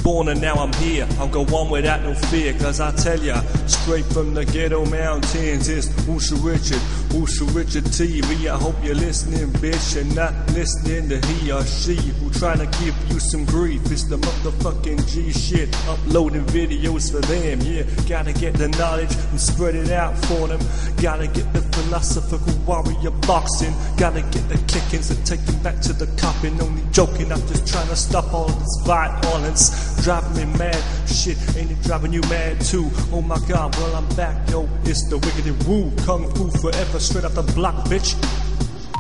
born and now I'm here. I'll go on without no fear, cause I tell ya, straight from the ghetto mountains, it's Wusha Richard TV. I hope you're listening, bitch, and not listening to he or she who trying to give you some grief. It's the motherfucking G shit, uploading videos for them, yeah. Gotta get the knowledge and spread it out for them. Gotta get the philosophical warrior boxing. Gotta get the kickings and take them back to the copping. Only joking, I'm just trying to stop all this violence. Driving me mad, shit, ain't it driving you mad too? Oh my god, well I'm back, yo, it's the Wicked and Woo. Kung Fu forever, straight off the block, bitch.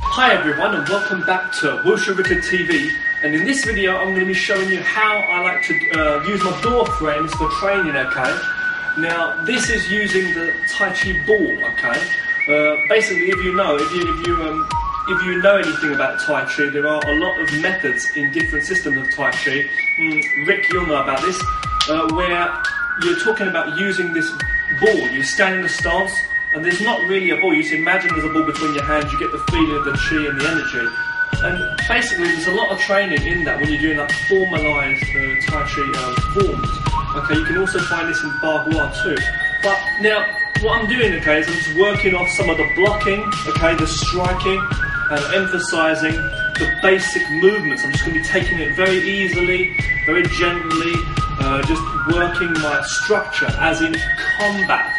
Hi everyone and welcome back to Wusha Richard TV, and in this video I'm going to be showing you how I like to use my door frames for training, okay? Now this is using the Tai Chi ball, okay? Basically if you know anything about Tai Chi, there are a lot of methods in different systems of Tai Chi. Rick, you'll know about this, where you're talking about using this ball. You stand in a stance, and there's not really a ball. You just imagine there's a ball between your hands, you get the feeling of the chi and the energy. And basically there's a lot of training in that when you're doing that formalised Tai Chi forms. Okay, you can also find this in Bagua too. But now, what I'm doing, okay, is I'm just working off some of the blocking, okay, the striking, and emphasising the basic movements. I'm just going to be taking it very easily, very gently, just working my structure as in combat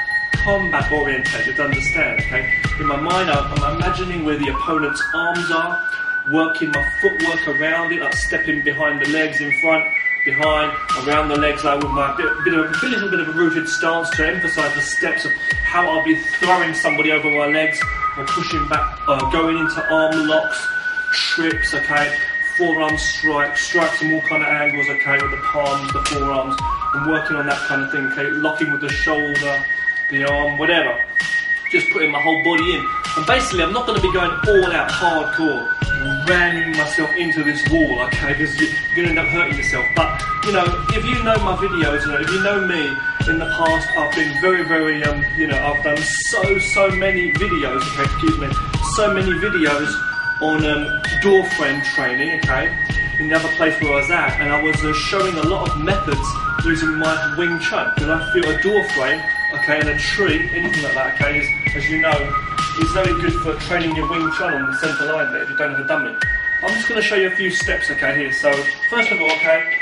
orientated, to understand, okay? In my mind, I'm imagining where the opponent's arms are, working my footwork around it, like stepping behind the legs in front, behind, around the legs, like with my little bit of a rooted stance to emphasise the steps of how I'll be throwing somebody over my legs or pushing back, going into arm locks, trips, okay, forearm strikes from all kind of angles, okay, with the palms, the forearms, and working on that kind of thing, okay, locking with the shoulder, the arm, whatever, just putting my whole body in. And basically I'm not going to be going all out hardcore, ramming myself into this wall, okay, because you're going to end up hurting yourself. But, you know, if you know my videos, you know, if you know me in the past, I've been very, you know, I've done so many videos, okay, excuse me, so many videos on door frame training, okay, in the other place where I was at, and I was showing a lot of methods using my Wing Chun, because I feel a door frame, okay, and a tree, anything like that, okay, is, as you know, is very good for training your Wing Chun on the centre line there if you don't have a dummy. I'm just going to show you a few steps, okay, here. So, first of all, okay,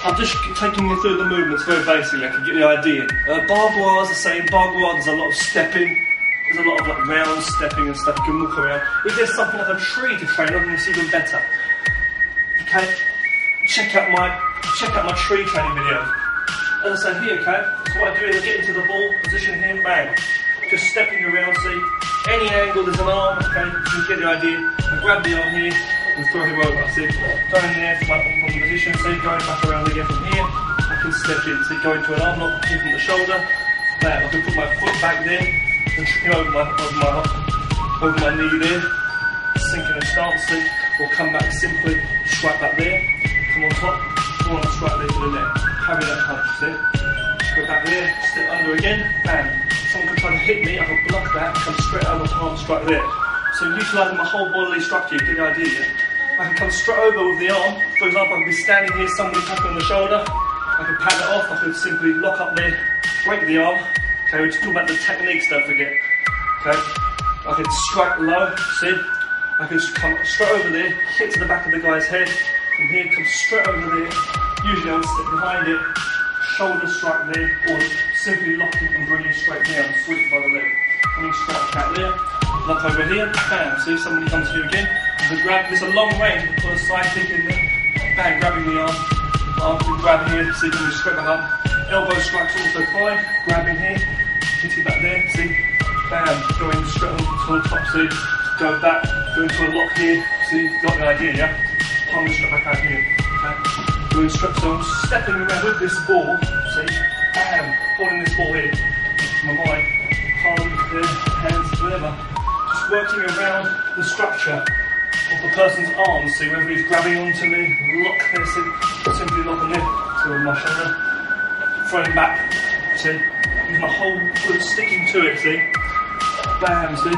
I'm just taking you through the movements very basically, I can get the idea. Bagua is the same. Bagua, there's a lot of stepping, there's a lot of like round stepping and stuff, you can walk around. If there's something like a tree to train on, it's even better. Okay, check out my tree training videos. As I say here, okay, so what I do is I get into the ball position here, bang. Just stepping around, see, any angle, there's an arm, okay, you get the idea. I grab the arm here and throw him over, see, throwing there from the position, see, going back around again from here, I can step in, see, going to an arm lock here from the shoulder, bam, I can put my foot back there, and trip over my knee there, sink in a stance, see, or come back simply, strike back there, come on top, come on, strike there to the neck, carry that punch, see, go back there, step under again, bam. Someone can try to hit me, I can block that, come straight over, palm strike there. So utilising my whole bodily structure, you get the idea. I can come straight over with the arm. For example, I can be standing here, somebody tapping on the shoulder. I can pat it off, I can simply lock up there, break the arm. Okay, we're just talking about the techniques, don't forget. Okay, I can strike low, see? I can come straight over there, hit to the back of the guy's head. From here, come straight over there. Usually I would step behind it, shoulder strike there, or simply locking and bringing straight down, sweep by the leg. Coming straight back there, lock over here, bam, see, somebody comes here again, and grab, there's a long range, you can put a side kick in there, bang, grabbing the arm can grab here, see, can we straight back up, elbow strikes also fine, grabbing here, hitting back there, see, bam, going straight on to the top, see, go back, go into a lock here, see, you've got the idea, yeah, palm straight back out here, okay. Doing strips, so I'm stepping around with this ball, see, bam, holding this ball here, my mind, palm, here, hands, whatever, just working around the structure of the person's arms, see, whether he's grabbing onto me, lock there, see, simply lock on there, so with my shoulder, throwing back, see, use my whole foot sticking to it, see, bam, see,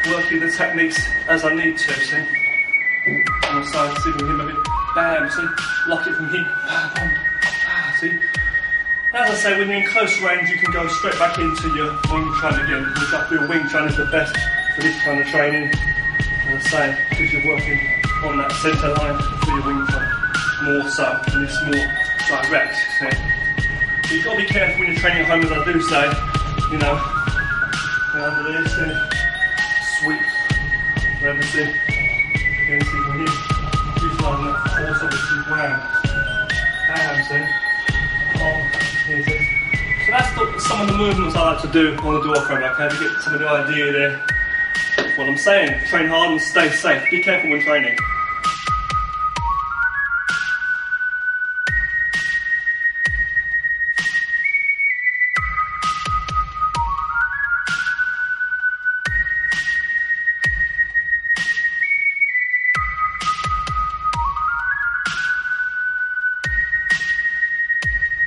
working the techniques as I need to, see. On the side, see if we can hit a bit bam, see, lock it from here, bam, bam, bam, see. As I say, when you're in close range, you can go straight back into your Wing Chun again, which I feel Wing Chun is the best for this kind of training. As I say, because you're working on that centre line for your Wing Chun more so, and it's more direct. See? But you've got to be careful when you're training at home, as I do say, you know, under this, sweep, everything. Again, see from here, utilising that force, obviously, wham, bam, see. So that's some of the movements I like to do on the door frame, okay, to get some of the idea there. That's what I'm saying, train hard and stay safe, be careful when training.